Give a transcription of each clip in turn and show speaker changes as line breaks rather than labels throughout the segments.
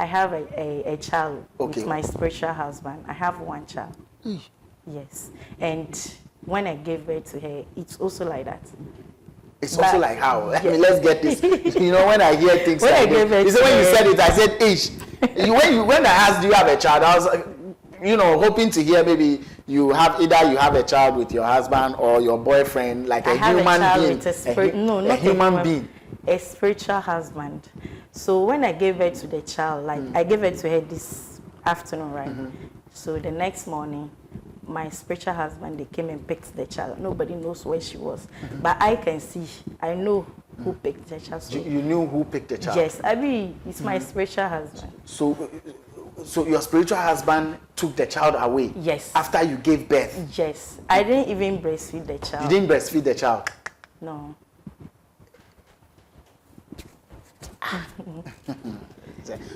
I have a child with my spiritual husband. I have one child. Yes. And when I gave birth to her, it's also like that.
It's also like how? I mean, let's get this. You know, when I hear things like this, when you said it, I said, ish. When I asked, do you have a child? I was like, you know, hoping to hear maybe you have a child with your husband or your boyfriend, like a human being.
No, not
a human being.
A spiritual husband. So when I gave birth to the child, like I gave birth to her this afternoon, right? So the next morning, my spiritual husband, they came and picked the child. Nobody knows where she was, but I can see. I know who picked the child. So
you knew who picked the child.
Yes, I mean it's my spiritual husband.
So your spiritual husband took the child away.
Yes.
After you gave birth.
Yes, I didn't even breastfeed the child.
You didn't breastfeed the child.
No.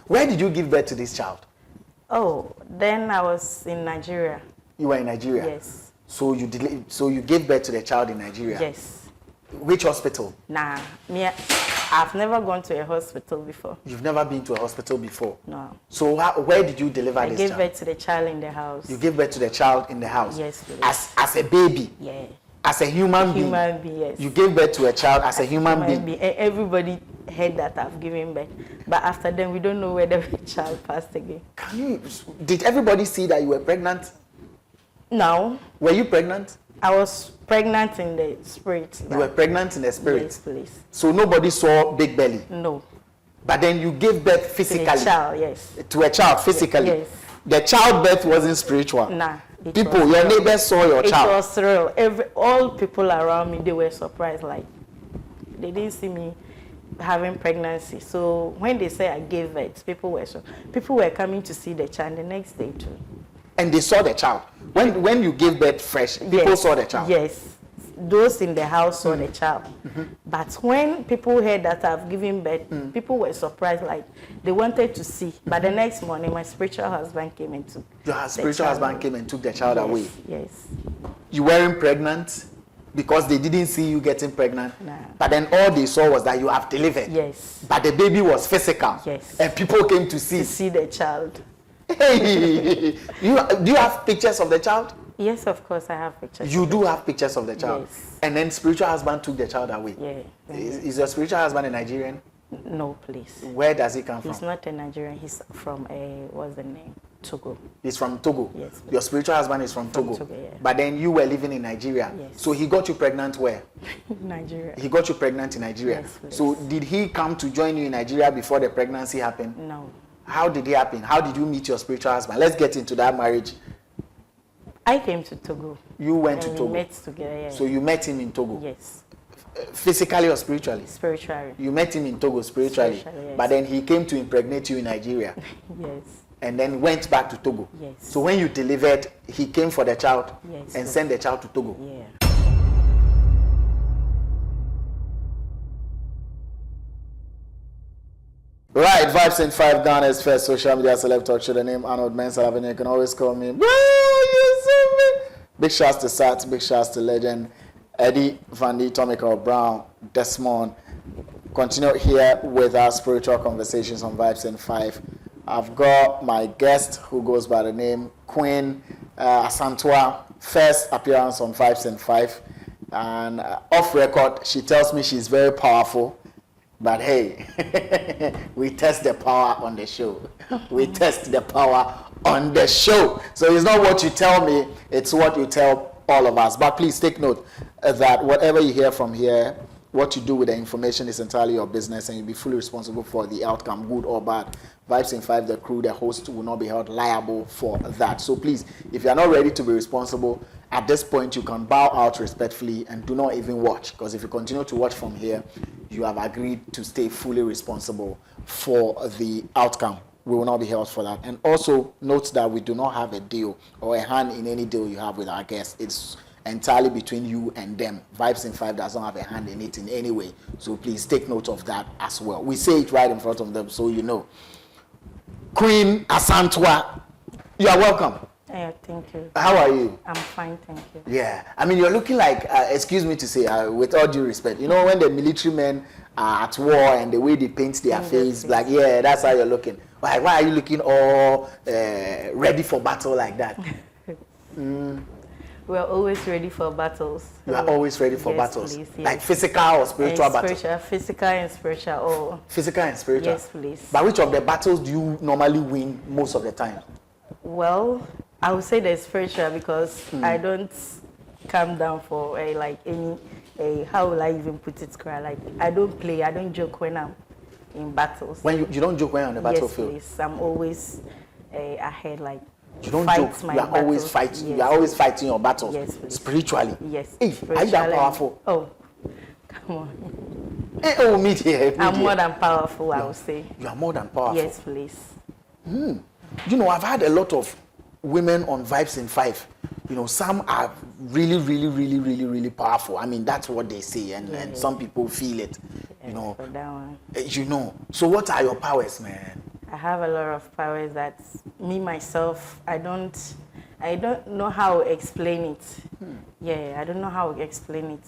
Where did you give birth to this child?
Oh, then I was in Nigeria.
You were in Nigeria?
Yes.
So you gave birth to the child in Nigeria?
Yes.
Which hospital?
Nah, I've never gone to a hospital before.
You've never been to a hospital before?
No.
So where did you deliver this child?
I gave birth to the child in the house.
You gave birth to the child in the house?
Yes, please.
As a baby?
Yeah.
As a human being?
Human being, yes.
You gave birth to a child as a human being?
Everybody heard that I've given birth. But after then, we don't know whether the child passed again.
Did everybody see that you were pregnant?
No.
Were you pregnant?
I was pregnant in the spirit.
You were pregnant in the spirit?
Yes, please.
So nobody saw big belly?
No.
But then you gave birth physically?
To a child, yes.
To a child, physically?
Yes.
The childbirth wasn't spiritual?
Nah.
People, your neighbors saw your child?
It was real. All people around me, they were surprised. Like, they didn't see me having pregnancy. So when they say I gave birth, people were coming to see the child the next day too. And
they saw the child? When you gave birth fresh, people saw the child?
Yes. Those in the house saw the child. But when people heard that I've given birth, people were surprised, like they wanted to see. But the next morning, my spiritual husband came and took
Your spiritual husband came and took the child away?
Yes.
You weren't pregnant because they didn't see you getting pregnant?
Nah.
But then all they saw was that you have delivered?
Yes.
But the baby was physical?
Yes.
And people came to see?
To see the child.
Hey, do you have pictures of the child?
Yes, of course, I have pictures.
You do have pictures of the child?
Yes.
And then spiritual husband took the child away?
Yeah.
Is your spiritual husband a Nigerian?
No, please.
Where does he come from?
He's not a Nigerian. He's from what's the name? Togo.
He's from Togo?
Yes. Please.
Your spiritual husband is from Togo?
Togo, yeah.
But then you were living in Nigeria?
Yes.
So he got you pregnant where?
Nigeria.
He got you pregnant in Nigeria?
Yes, please.
So did he come to join you in Nigeria before the pregnancy happened?
No.
How did it happen? How did you meet your spiritual husband? Let's get into that marriage.
I came to Togo.
You went to Togo?
We met together, yeah.
So you met him in Togo?
Yes.
Physically or spiritually?
Spiritually.
You met him in Togo spiritually?
Yes.
But then he came to impregnate you in Nigeria?
Yes.
And then went back to Togo?
Yes.
So when you delivered, he came for the child?
Yes.
And sent the child to Togo?
Yeah.
Right, Vibes in 5, Ghana's first social media celeb talk show. The name Arnold Elavanyo. You can always call me, bro, you see me. Big shouts to Sat, big shouts to Legend, Eddie, Vandy, Tomico, Brown, Desmond. Continue here with our spiritual conversations on Vibes in 5. I've got my guest who goes by the name Queen Asantewaa. First appearance on Vibes in 5. And off record, she tells me she's very powerful. But hey, we test the power on the show. We test the power on the show. So it's not what you tell me, it's what you tell all of us. But please take note that whatever you hear from here, what you do with the information is entirely your business, and you'll be fully responsible for the outcome, good or bad. Vibes in 5, the crew, the host will not be held liable for that. So please, if you're not ready to be responsible, at this point you can bow out respectfully and do not even watch, because if you continue to watch from here, you have agreed to stay fully responsible for the outcome. We will not be held for that. And also note that we do not have a deal or a hand in any deal you have with our guests. It's entirely between you and them. Vibes in 5 does not have a hand in it in any way. So please take note of that as well. We say it right in front of them so you know. Queen Asantewaa, you are welcome.
Yeah, thank you.
How are you?
I'm fine, thank you.
Yeah, I mean, you're looking like, excuse me to say, with all due respect, you know, when the military men are at war and the way they paint their face, like, yeah, that's how you're looking. Why are you looking all ready for battle like that?
We are always ready for battles.
You are always ready for battles?
Please, yes.
Like physical or spiritual battles?
Physical and spiritual. Oh.
Physical and spiritual?
Yes, please.
But which of the battles do you normally win most of the time?
Well, I would say the spiritual because I don't calm down for like any, how will I even put it, like I don't play, I don't joke when I'm in battles.
When you don't joke when you're on the battlefield?
Yes, please. I'm always ahead, like
you don't joke. You are always fighting.
Yes.
You are always fighting your battles.
Yes, please.
Spiritually.
Yes.
Hey, are you that powerful?
Oh, come on.
Hey, oh, meet here.
I'm more than powerful. I would say.
You are more than powerful.
Yes, please.
You know, I've had a lot of women on Vibes in 5. You know, some are really powerful. I mean, that's what they say, and some people feel it. You know.
For that one.
You know. So, what are your powers, man?
I have a lot of powers that me myself I don't know how to explain it. Yeah, I don't know how to explain it.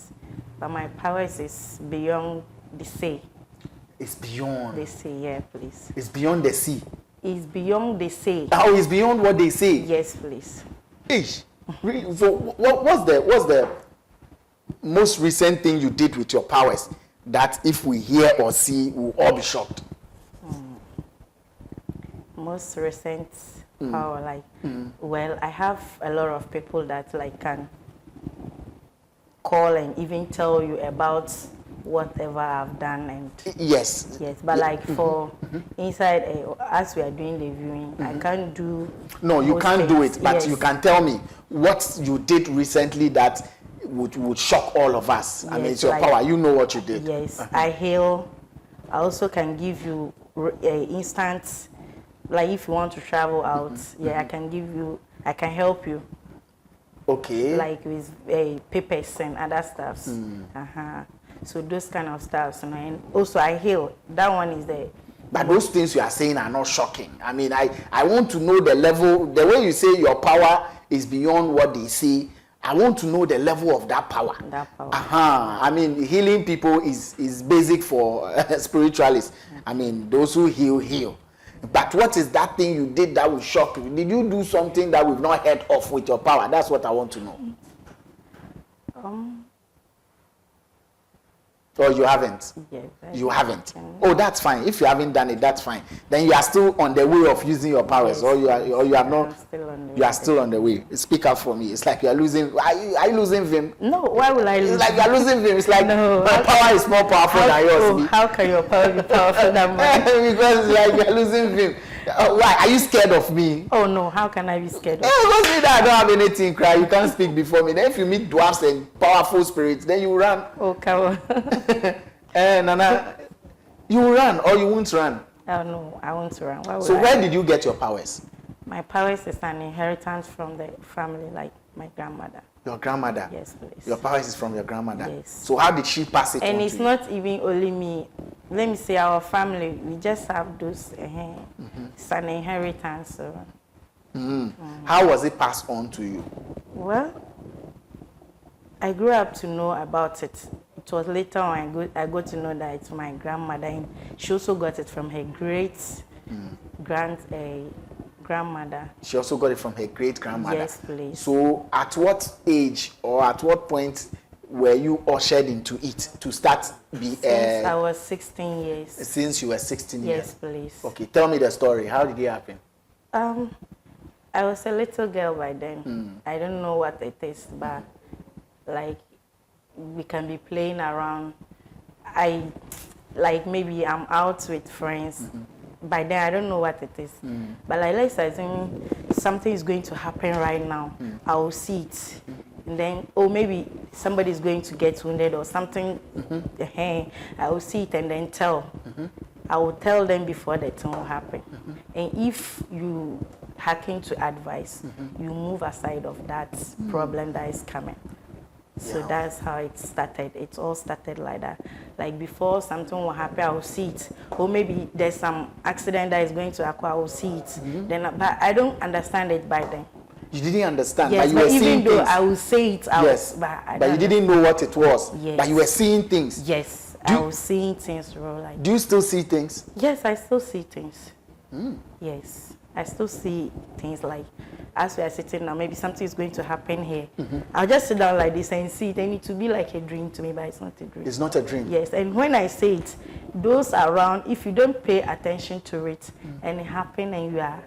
But my powers is beyond the sea.
It's beyond
the sea, yeah, please.
It's beyond the sea.
It's beyond the sea.
Oh, it's beyond what they say.
Yes, please.
Ish. Really? So what's the most recent thing you did with your powers that if we hear or see, we'll all be shocked?
Most recent power, like, well, I have a lot of people that like can call and even tell you about whatever I've done, and
yes,
but like for inside, as we are doing the viewing, I can't do.
No, you can't do it, but
yes.
you can tell me what you did recently that would shock all of us.
Yes,
I mean, it's your power. You know what you did.
Yes, I heal. I also can give you instant. Like if you want to travel out, I can give you. I can help you.
Okay.
Like with papers and other stuffs. So those kind of stuffs, you know, and also I heal. That one is the.
But those things you are saying are not shocking. I mean, I want to know the level. The way you say your power is beyond what they say. I want to know the level of that power.
That power.
I mean, healing people is basic for spiritualists. I mean, those who heal. But what is that thing you did that will shock you? Did you do something that we've not heard of with your power? That's what I want to know. Or you haven't?
Yes.
You haven't? Oh, that's fine. If you haven't done it, that's fine. Then you are still on the way of using your powers, or you are not. You are still on the way. Speak up for me. It's like you are losing. Are you losing vim?
No. Why will I lose?
It's like you are losing vim. It's like
no,
my power is more powerful than yours.
Oh, how can your power be powerful than mine?
Because like you are losing vim. Why? Are you scared of me?
Oh no, how can I be scared of you?
Don't say that I don't have anything, cry. You can't speak before me. Then if you meet dwarfs and powerful spirits, then you run.
Oh, come on.
Nana, you will run or you won't run?
Oh no, I won't run. Why would
so
I?
Where did you get your powers?
My powers is an inheritance from the family, like my grandmother.
Your grandmother?
Yes, please.
Your powers is from your grandmother?
Yes.
So how did she pass it on to you?
And it's not even only me. Let me say our family, we just have those, it's an inheritance. So.
How was it passed on to you?
Well, I grew up to know about it. It was later on I got to know that it's my grandmother, and she also got it from her grandmother.
She also got it from her great-grandmother?
Yes, please.
So at what age or at what point were you ushered into it to start
Since I was 16 years.
Since you were 16 years?
Yes, please.
Okay, tell me the story. How did it happen?
I was a little girl by then. I don't know what it is, but like we can be playing around. Maybe I'm out with friends. By then I don't know what it is. But like let's assume something is going to happen right now. I will see it. And then, maybe somebody is going to get wounded or something. I will see it and then tell. I will tell them before the thing will happen. And if you hearken to advice, you move aside of that problem that is coming. So that's how it started. It all started like that. Like before something will happen, I will see it. Or maybe there's some accident that is going to occur, I will see it. But I don't understand it by then.
You didn't understand,
yes,
but you were seeing
even though
things.
I will say it out.
Yes, but you didn't know what it was.
Yes.
But you were seeing things.
Yes, I was seeing things, bro. Like.
Do you still see things?
Yes, I still see things. Yes, I still see things like, as we are sitting now, maybe something is going to happen here. I'll just sit down like this and see it, and it will be like a dream to me, but it's not a dream.
It's not a dream.
Yes, and when I say it, those around, if you don't pay attention to it, and it happen, and you are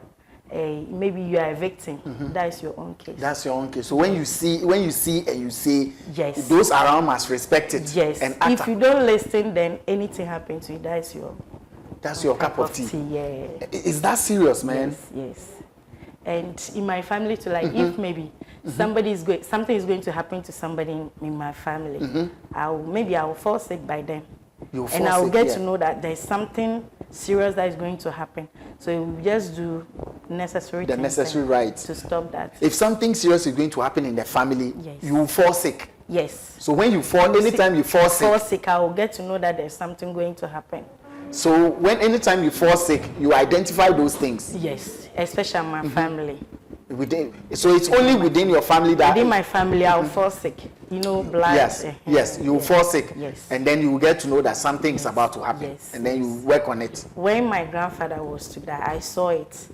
maybe you are a victim, that is your own case.
That's your own case. So when you see and you say,
yes,
those around must respect it.
Yes.
And
if you don't listen, then anything happens to you. That's your
cup of tea.
Yeah.
Is that serious, man?
Yes. And in my family too, like if maybe something is going to happen to somebody in my family, I'll fall sick by them. And I'll get to know that there's something serious that is going to happen. So you just do the necessary right to stop that.
If something serious is going to happen in the family, you will fall sick.
Yes.
So when you fall, anytime you fall sick,
I will get to know that there's something going to happen.
So anytime you fall sick, you identify those things.
Yes, especially my family.
So it's only within your family that...
Within my family, I'll fall sick. You know, blood.
Yes, you will fall sick.
Yes.
And then you will get to know that something is about to happen.
Yes.
And then you work on it.
When my grandfather was to die, I saw it.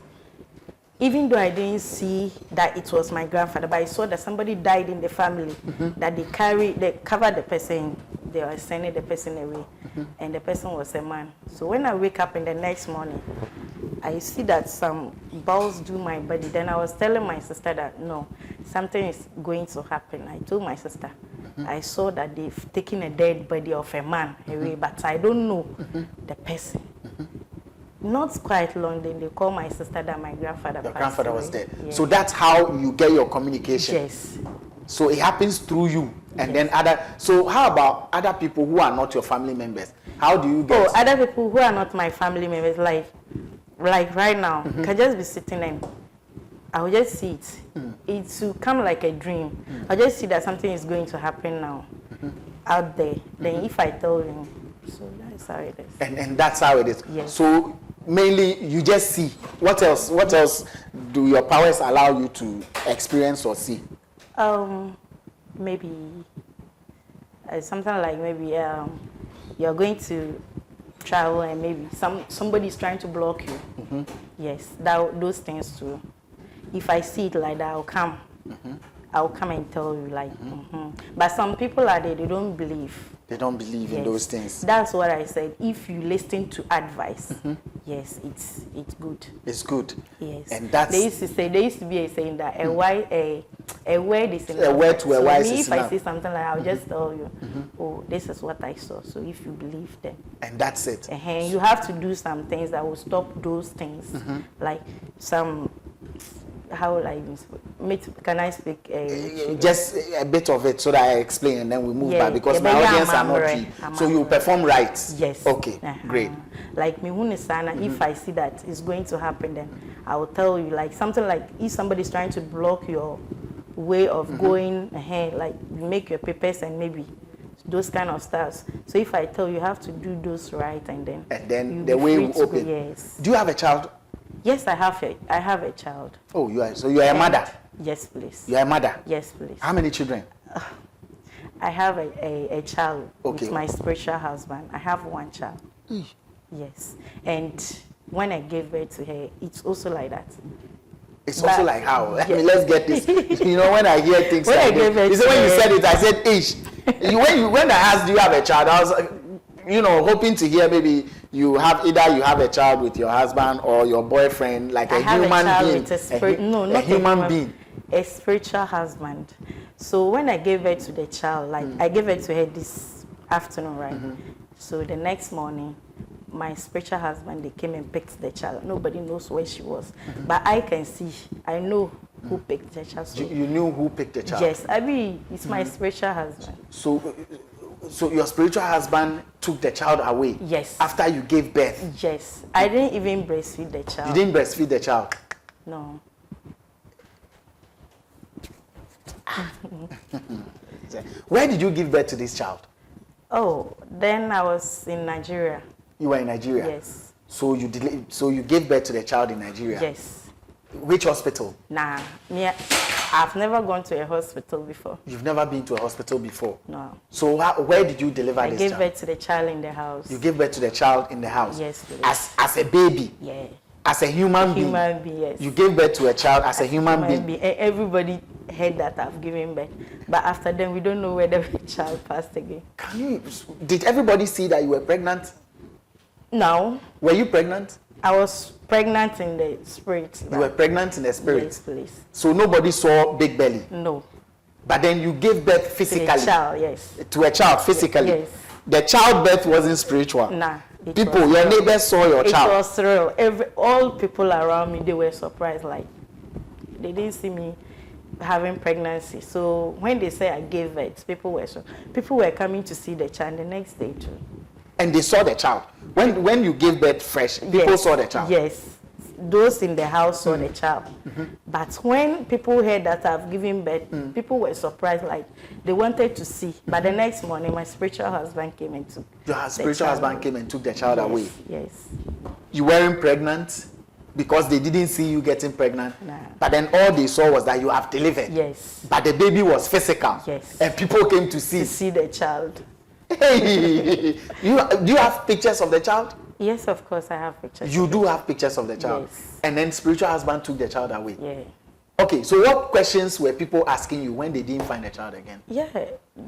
Even though I didn't see that it was my grandfather, but I saw that somebody died in the family, that they covered the person, they were sending the person away, and the person was a man. So when I wake up in the next morning, I see that some balls do my body. Then I was telling my sister that, no, something is going to happen. I told my sister, I saw that they've taken a dead body of a man away, but I don't know the person. Not quite long, then they called my sister that my grandfather passed away. Your
grandfather was dead.
Yeah.
So that's how you get your communication.
Yes.
So it happens through you, and then so how about other people who are not your family members? How do you get?
Other people who are not my family members, like right now, can just be sitting and I will just see it. It will come like a dream. I'll just see that something is going to happen now out there. Then if I tell you, so that's how it is.
And that's how it is.
Yes.
So mainly you just see. What else do your powers allow you to experience or see?
Maybe something like maybe you're going to travel and maybe somebody's trying to block you. Yes, those things too. If I see it like that, I'll come. I'll come and tell you like. But some people are there, they don't believe.
They don't believe in those things.
That's what I said. If you listen to advice, yes, it's good.
It's good.
Yes.
And that's...
There used to be a saying that a word is enough.
A word to a wise is
if
enough.
I say something like, I'll just tell you, oh, this is what I saw. So if you believe them.
And that's it.
You have to do some things that will stop those things. Like some... How will I speak? Can I speak?
Just a bit of it so that I explain and then we move back because my audience are not free. So you perform rights?
Yes.
Okay, great.
Like me, if I see that it's going to happen, then I will tell you like something like if somebody's trying to block your way of going ahead, like you make your papers and maybe those kind of stuff. So if I tell you, you have to do those right and then
the way will open.
Yes.
Do you have a child?
Yes, I have a child.
Oh, you are a mother?
Yes, please.
You are a mother?
Yes, please.
How many children?
I have a child with my spiritual husband. I have one child. Yes. And when I gave birth to her, it's also like that.
It's also like how? I mean, let's get this. You know, when I hear things like this, when you said it, I said, ish. When I asked, do you have a child, I was like, hoping to hear maybe you have a child with your husband or your boyfriend, like a human being.
Not
a human being.
A spiritual husband. So when I gave birth to the child, like I gave birth to her this afternoon, right? So the next morning, my spiritual husband, they came and picked the child. Nobody knows where she was. But I can see, I know who picked the child. So
you knew who picked the child?
Yes, it's my spiritual husband.
So your spiritual husband took the child away?
Yes.
After you gave birth?
Yes. I didn't even breastfeed the child.
You didn't breastfeed the child?
No.
Where did you give birth to this child?
Oh, then I was in Nigeria.
You were in Nigeria?
Yes.
So you gave birth to the child in Nigeria?
Yes.
Which hospital?
Nah, I've never gone to a hospital before.
You've never been to a hospital before?
No.
So where did you deliver this child?
I gave birth to the child in the house.
You gave birth to the child in the house?
Yes, please.
As a baby?
Yeah.
As a human being.
Human being, yes.
You gave birth to a child as a human being.
Everybody heard that I've given birth. But after then, we don't know whether the child passed again.
Did everybody see that you were pregnant?
No.
Were you pregnant?
I was pregnant in the spirit.
You were pregnant in the spirit?
Yes, please.
So nobody saw big belly?
No.
But then you gave birth physically?
To a child, yes.
To a child physically?
Yes.
The childbirth wasn't spiritual?
Nah.
People, your neighbors saw your child?
It was real. All people around me, they were surprised. Like, they didn't see me having pregnancy. So when they say I gave birth, people were coming to see the child the next day too. And
they saw the child? When you gave birth fresh, people saw the child?
Yes. Those in the house saw the child. But when people heard that I've given birth, people were surprised, like they wanted to see. But the next morning, my spiritual husband came and took
Your spiritual husband came and took the child away?
Yes.
You weren't pregnant because they didn't see you getting pregnant?
Nah.
But then all they saw was that you have delivered?
Yes.
But the baby was physical?
Yes.
And people came to see?
To see the child.
Hey, do you have pictures of the child?
Yes, of course, I have pictures.
You do have pictures of the child?
Yes.
And then spiritual husband took the child away?
Yeah.
Okay, so what questions were people asking you when they didn't find the child again?
Yeah,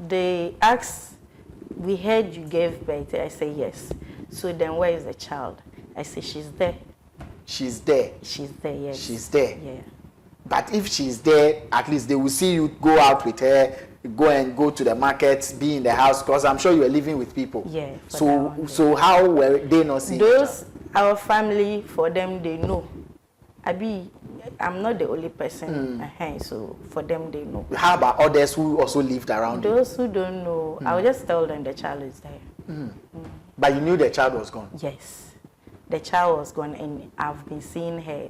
they asked, we heard you gave birth. I say yes. So then where is the child? I say she's there.
She's there?
She's there, yes.
She's there?
Yeah.
But if she's there, at least they will see you go out with her, go to the market, be in the house, because I'm sure you were living with people.
Yeah.
So how were they not seeing
those? Our family, for them, they know. I'm not the only person. So for them, they know.
How about others who also lived around you?
Those who don't know, I will just tell them the child is there.
But you knew the child was gone?
Yes. The child was gone, and I've been seeing her,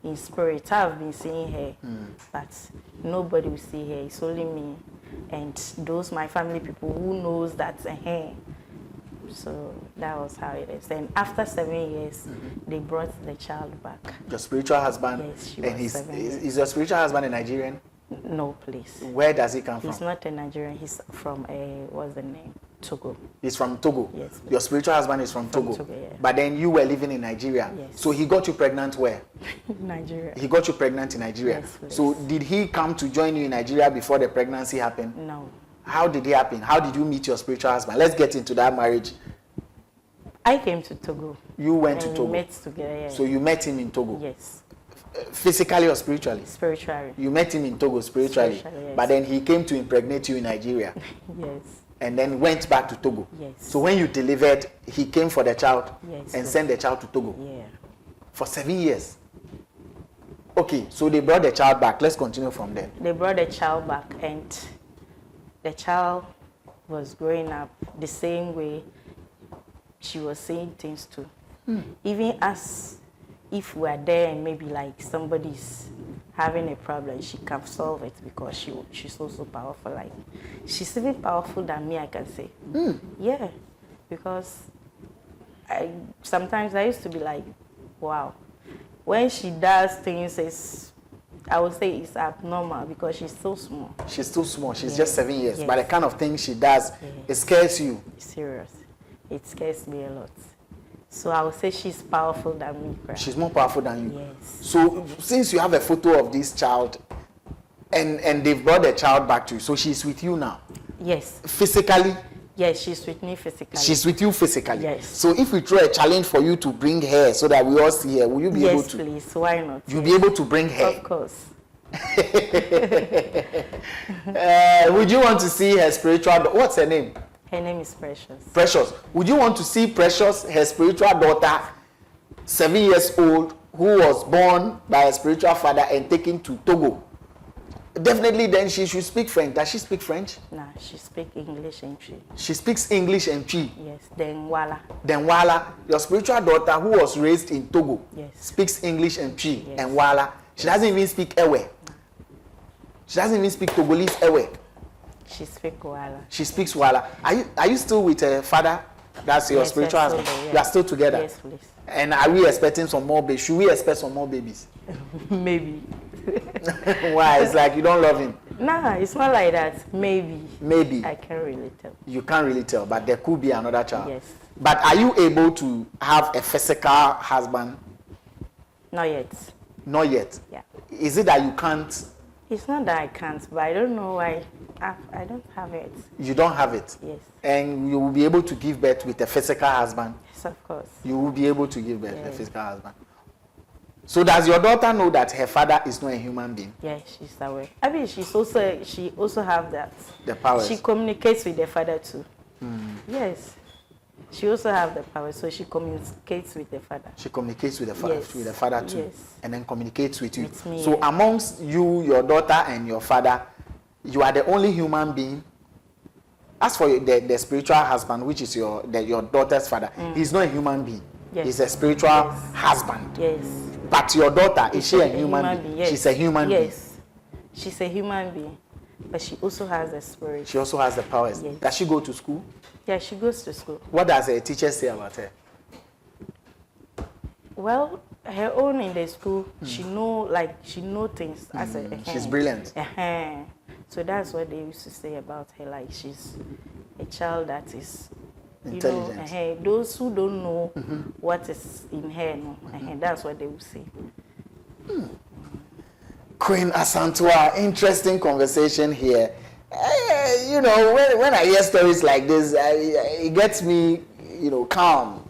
in spirit, I've been seeing her, but nobody will see her. It's only me and those my family people who knows that's a her. So that was how it is. And after 7 years, they brought the child back.
Your spiritual husband?
Yes, she was 7 years.
Is your spiritual husband a Nigerian?
No, please.
Where does he come from?
He's not a Nigerian. He's from what's the name? Togo.
He's from Togo?
Yes.
Your spiritual husband is from Togo?
Togo, yeah.
But then you were living in Nigeria?
Yes.
So he got you pregnant where?
Nigeria.
He got you pregnant in Nigeria?
Yes, please.
So did he come to join you in Nigeria before the pregnancy happened?
No.
How did it happen? How did you meet your spiritual husband? Let's get into that marriage.
I came to Togo.
You went to Togo?
We met together, yeah.
So you met him in Togo?
Yes.
Physically or spiritually?
Spiritually.
You met him in Togo spiritually?
Spiritually, yes.
But then he came to impregnate you in Nigeria?
Yes.
And then went back to Togo?
Yes.
So when you delivered, he came for the child?
Yes.
And sent the child to Togo?
Yeah.
For 7 years? Okay, so they brought the child back. Let's continue from there.
They brought the child back, and the child was growing up the same way she was saying things too. Even as if we're there and maybe like somebody's having a problem, she can solve it because she's also powerful. Like, she's even powerful than me, I can say. Yeah, because sometimes I used to be like, wow. When she does things, I would say it's abnormal because she's so small.
She's too small. She's just 7 years.
Yes.
But the kind of thing she does, it scares you.
Serious. It scares me a lot. So I would say she's powerful than me. Right?
She's more powerful than you.
Yes.
So since you have a photo of this child and they've brought the child back to you, so she's with you now?
Yes.
Physically?
Yes, she's with me physically.
She's with you physically?
Yes.
So if we throw a challenge for you to bring her so that we all see her, will you be able to?
Yes, please. Why not?
You'll be able to bring her?
Of course.
Would you want to see her spiritual daughter? What's her name?
Her name is Precious.
Precious. Would you want to see Precious, her spiritual daughter, 7 years old, who was born by a spiritual father and taken to Togo? Definitely then she should speak French. Does she speak French?
Nah, she speaks English and Twi.
She speaks English and Twi?
Yes, then Wala.
Then Wala, your spiritual daughter who was raised in Togo,
yes,
speaks English and Twi,
yes,
and Wala. She doesn't even speak Ewe. No. She doesn't even speak Togolese Ewe.
She speaks Wala.
She speaks Wala. Are you still with her father? That's your spiritual husband?
Yes.
You are still together?
Yes, please.
And are we expecting some more babies? Should we expect some more babies?
Maybe.
Why? It's like you don't love him?
Nah, it's not like that. Maybe.
Maybe.
I can't really tell.
You can't really tell, but there could be another child.
Yes.
But are you able to have a physical husband?
Not yet.
Not yet.
Yeah.
Is it that you can't?
It's not that I can't, but I don't know why I don't have it.
You don't have it?
Yes.
And you will be able to give birth with a physical husband?
Yes, of course.
You will be able to give birth with a physical husband. So does your daughter know that her father is not a human being?
Yeah, she's aware. I mean, she also have that.
The powers.
She communicates with the father too. Yes. She also have the power, so she communicates with the father.
She communicates with the father,
Yes.
with the father too,
Yes.
and then communicates with you.
With me,
So
yeah.
amongst you, your daughter, and your father, you are the only human being. As for the spiritual husband, which is your daughter's father, he's not a human being.
Yes.
He's a spiritual husband.
Yes.
But your daughter, is she a human being?
Yes.
She's a human being.
Yes. She's a human being, but she also has a spirit.
She also has the powers.
Yes.
Does she go to school?
Yeah, she goes to school.
What does her teacher say about her?
Well, her own in the school, she know things as a.
She's brilliant.
So that's what they used to say about her. Like she's a child that is,
Intelligent.
those who don't know what is in her, that's what they would say.
Queen Asantewaa, interesting conversation here. You know, when I hear stories like this, it gets me, calm.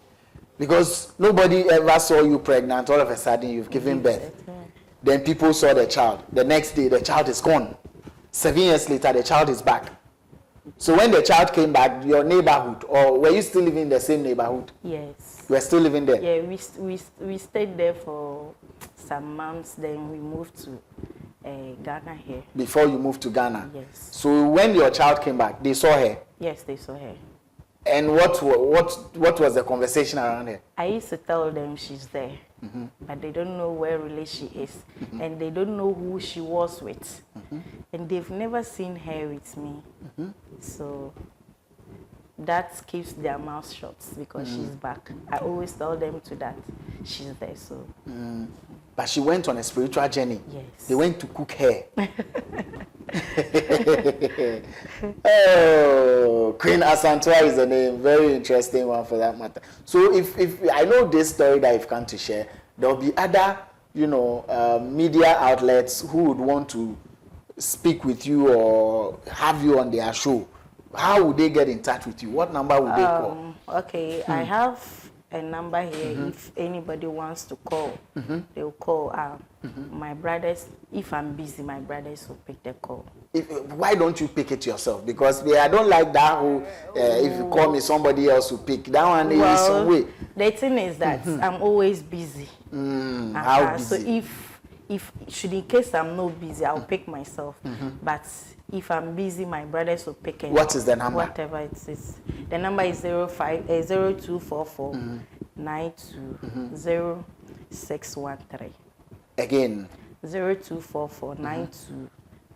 Because nobody ever saw you pregnant. All of a sudden, you've given birth. Then people saw the child. The next day, the child is gone. 7 years later, the child is back. So when the child came back, your neighborhood, or were you still living in the same neighborhood?
Yes.
You were still living there?
Yeah, we stayed there for some months. Then we moved to Ghana here.
Before you moved to Ghana?
Yes.
So when your child came back, they saw her?
Yes, they saw her.
And what was the conversation around her?
I used to tell them she's there, but they don't know where really she is, and they don't know who she was with, and they've never seen her with me. So that keeps their mouth shut because she's back. I always tell them to that she's there. So.
But she went on a spiritual journey.
Yes.
They went to cook her. Oh, Queen Asantewaa is the name. Very interesting one for that matter. So if I know this story that you've come to share, there'll be other, media outlets who would want to speak with you or have you on their show. How would they get in touch with you? What number would they call?
Okay, I have a number here. If anybody wants to call, they'll call. My brothers, if I'm busy, my brothers will pick the call.
Why don't you pick it yourself? Because I don't like that whole, if you call me, somebody else will pick. That one is some way.
The thing is that I'm always busy.
How busy?
So if should in case I'm not busy, I'll pick myself. But if I'm busy, my brothers will pick it.
What is the number?
Whatever it is. The number is 0244 92 0613.
Again.
0244 92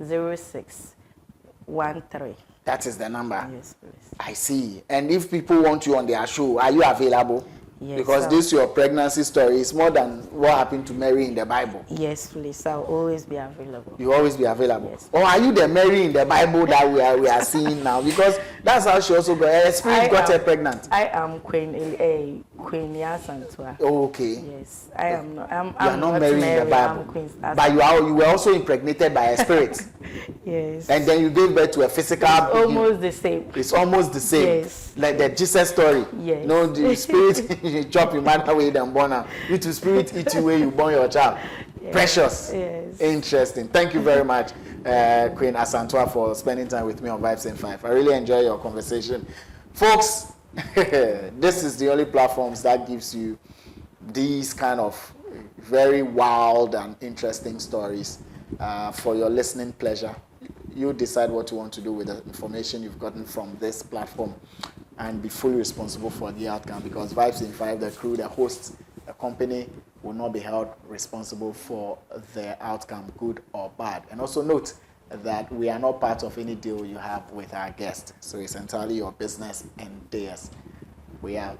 0613.
That is the number.
Yes, please.
I see. And if people want you on their show, are you available?
Yes,
because this your pregnancy story is more than what happened to Mary in the Bible.
Yes, please. I'll always be available.
You always be available.
Yes.
Or are you the Mary in the Bible that we are seeing now? Because that's how she also got her spirit got her pregnant.
I am Queen Asantewaa.
Oh, okay.
Yes, I am not. I'm
not Mary in the Bible.
I'm Queen
But you were also impregnated by a spirit.
Yes.
And then you gave birth to a physical.
It's almost the same.
It's almost the same.
Yes.
Like the Jesus story.
Yes.
No, the spirit you chop your mother way then born her. You to spirit eat you where you born your child. Yes. Precious.
Yes.
Interesting. Thank you very much, Queen Asantewaa, for spending time with me on Vibes in 5. I really enjoy your conversation. Folks, this is the only platforms that gives you these kind of very wild and interesting stories for your listening pleasure. You decide what you want to do with the information you've gotten from this platform and be fully responsible for the outcome, because Vibes in 5, the crew, the hosts, the company will not be held responsible for the outcome, good or bad. And also note that we are not part of any deal you have with our guest. So it's entirely your business and theirs. We out.